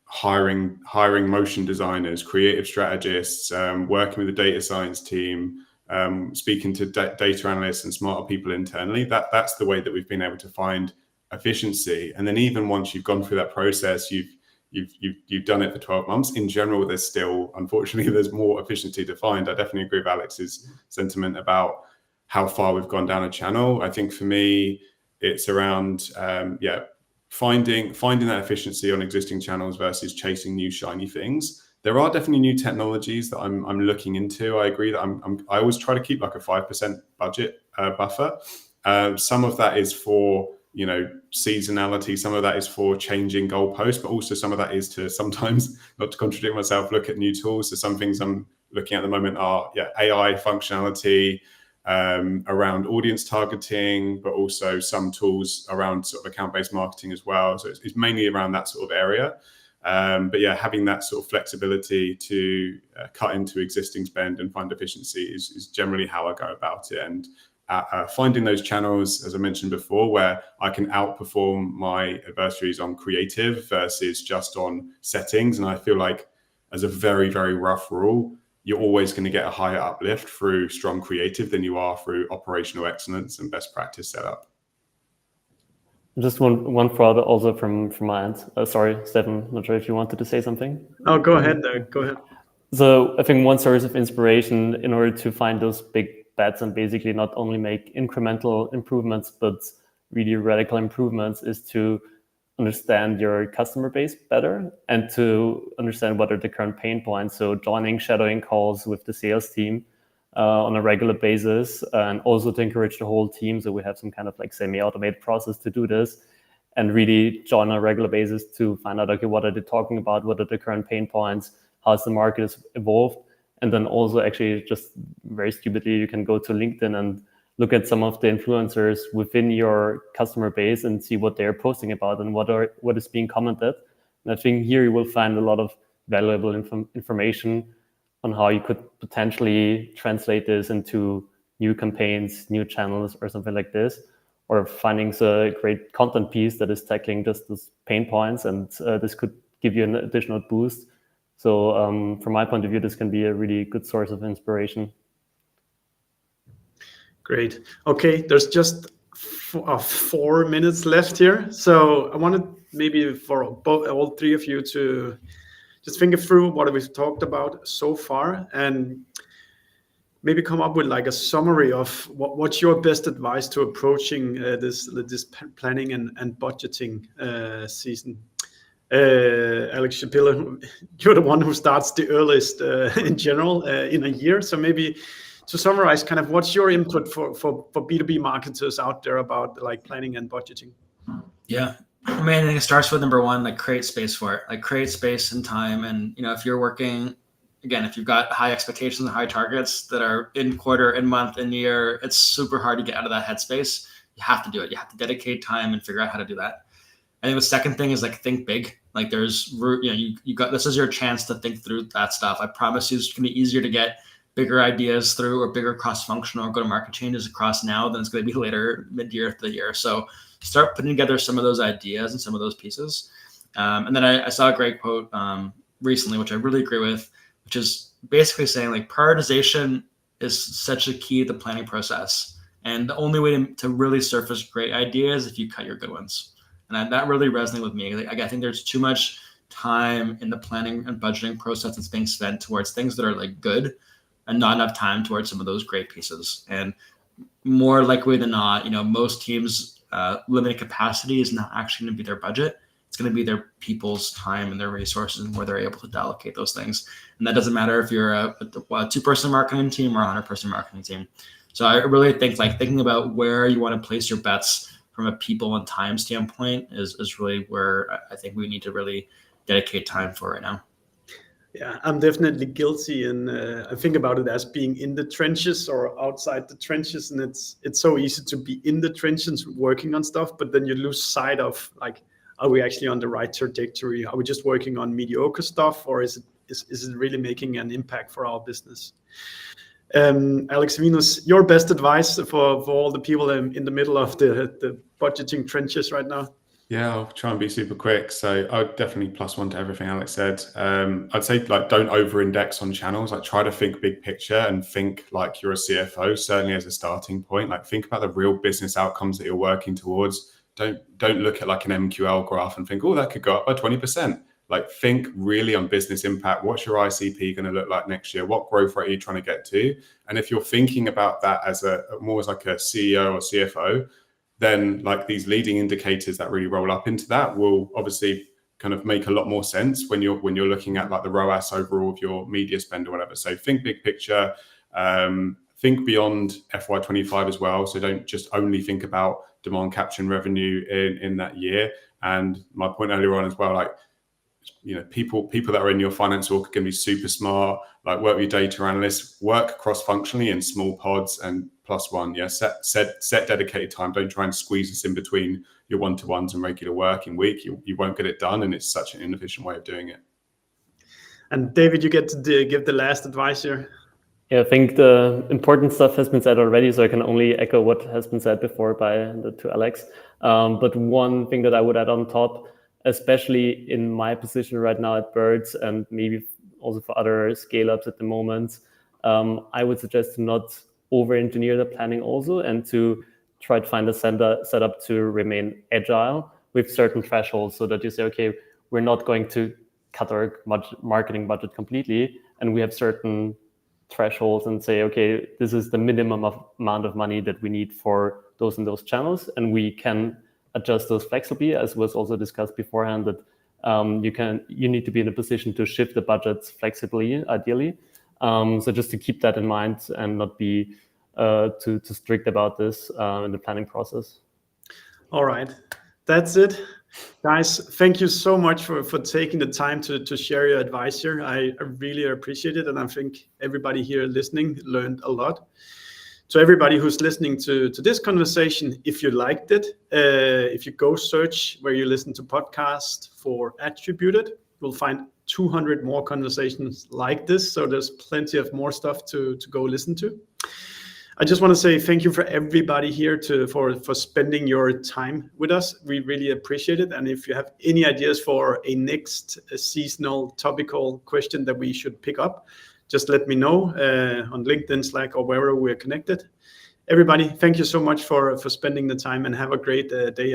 hiring motion designers, creative strategists, working with the data science team, speaking to data analysts and smarter people internally. That's the way that we've been able to find efficiency. And then even once you've gone through that process, you've done it for 12 months. In general, unfortunately, there's more efficiency to find. I definitely agree with Alex's sentiment about how far we've gone down a channel. I think for me, it's around, finding that efficiency on existing channels versus chasing new shiny things. There are definitely new technologies that I'm looking into. I agree that I always try to keep like a 5% budget buffer. Some of that is for seasonality, some of that is for changing goalposts, but also some of that is to sometimes, not to contradict myself, look at new tools. So some things I'm looking at the moment are AI functionality around audience targeting, but also some tools around sort of account-based marketing as well. So it's mainly around that sort of area. But having that sort of flexibility to cut into existing spend and find efficiency is generally how I go about it. And finding those channels, as I mentioned before, where I can outperform my adversaries on creative versus just on settings. And I feel like, as a very, very rough rule, you're always going to get a higher uplift through strong creative than you are through operational excellence and best practice setup. Just one thought also from my end. Sorry, Stefan, not sure if you wanted to say something. Oh, go ahead. Go ahead. So I think one source of inspiration in order to find those big bets and basically not only make incremental improvements, but really radical improvements, is to understand your customer base better and to understand what are the current pain points. So joining shadowing calls with the sales team on a regular basis, and also to encourage the whole team. So we have some kind of like semi-automated process to do this, and really join on a regular basis to find out, okay, what are they talking about? What are the current pain points? How's the market has evolved? And then also actually just very stupidly, you can go to LinkedIn and look at some of the influencers within your customer base and see what they're posting about and what is being commented. And I think here you will find a lot of valuable information on how you could potentially translate this into new campaigns, new channels, or something like this. or finding a great content piece that is tackling just those pain points, and this could give you an additional boost. So from my point of view, this can be a really good source of inspiration. Great. Okay, there's just 4 minutes left here. So I wanted maybe for all three of you to just think through what we've talked about so far, and maybe come up with like a summary of what's your best advice to approaching this planning and budgeting season. Alex Shapiro, you're the one who starts the earliest in general in a year. So maybe to summarize, kind of what's your input for B2B marketers out there about like planning and budgeting? Yeah. I mean, I think it starts with number one, like create space for it, like create space and time. And, if you're working, again, if you've got high expectations and high targets that are in quarter, in month, in year, it's super hard to get out of that headspace. You have to do it. You have to dedicate time and figure out how to do that. I think the second thing is like think big. Like there's, you got, this is your chance to think through that stuff. I promise you it's going to be easier to get bigger ideas through or bigger cross-functional or go-to-market changes across now than it's going to be later mid-year of the year. So start putting together some of those ideas and some of those pieces. And then I saw a great quote recently, which I really agree with, which is basically saying like prioritization is such a key to the planning process. And the only way to really surface great ideas is if you cut your good ones. And that really resonated with me. Like, I think there's too much time in the planning and budgeting process that's being spent towards things that are like good and not enough time towards some of those great pieces. And more likely than not, most teams' limited capacity is not actually going to be their budget. It's going to be their people's time and their resources and where they're able to allocate those things. And that doesn't matter if you're a 2-person marketing team or a 100-person marketing team. So I really think like thinking about where you want to place your bets from a people and time standpoint is really where I think we need to really dedicate time for right now. Yeah, I'm definitely guilty, and I think about it as being in the trenches or outside the trenches, and it's so easy to be in the trenches working on stuff, but then you lose sight of like, are we actually on the right trajectory? Are we just working on mediocre stuff, or is it really making an impact for our business? Alex, Venus, your best advice for all the people in the middle of the budgeting trenches right now? Yeah, I'll try and be super quick. So I would definitely +1 to everything Alex said. I'd say like don't over-index on channels. Like try to think big picture and think like you're a CFO, certainly as a starting point. Like think about the real business outcomes that you're working towards. Don't look at like an MQL graph and think, oh, that could go up by 20%. Like think really on business impact. What's your ICP going to look like next year? What growth rate are you trying to get to? And if you're thinking about that as more as like a CEO or CFO, then like these leading indicators that really roll up into that will obviously kind of make a lot more sense when you're looking at like the ROAS overall of your media spend or whatever. So think big picture, think beyond FY25 as well. So don't just only think about demand capture and revenue in that year. And my point earlier on as well, like, people that are in your finance org can be super smart, like work with your data analysts, work cross-functionally in small pods, and +1, yeah, set dedicated time. Don't try and squeeze this in between your one-to-ones and regular working week. You won't get it done, and it's such an inefficient way of doing it. And David, you get to give the last advice here. Yeah, I think the important stuff has been said already, so I can only echo what has been said before to Alex. But one thing that I would add on top, especially in my position right now at Birds and maybe also for other scale-ups at the moment, I would suggest to not over-engineer the planning also, and to try to find a setup to remain agile with certain thresholds, so that you say, okay, we're not going to cut our marketing budget completely, and we have certain thresholds and say, okay, this is the minimum amount of money that we need for those and those channels, and we can adjust those flexibly, as was also discussed beforehand, that you need to be in a position to shift the budgets flexibly, ideally. So just to keep that in mind and not be too strict about this in the planning process. All right, that's it. Guys, thank you so much for taking the time to share your advice here. I really appreciate it, and I think everybody here listening learned a lot. So everybody who's listening to this conversation, if you liked it, if you go search where you listen to podcasts for Attributed, you'll find 200 more conversations like this. So there's plenty of more stuff to go listen to. I just want to say thank you for everybody here for spending your time with us. We really appreciate it. And if you have any ideas for a next seasonal topical question that we should pick up, just let me know on LinkedIn, Slack, or wherever we're connected. Everybody, thank you so much for spending the time, and have a great day.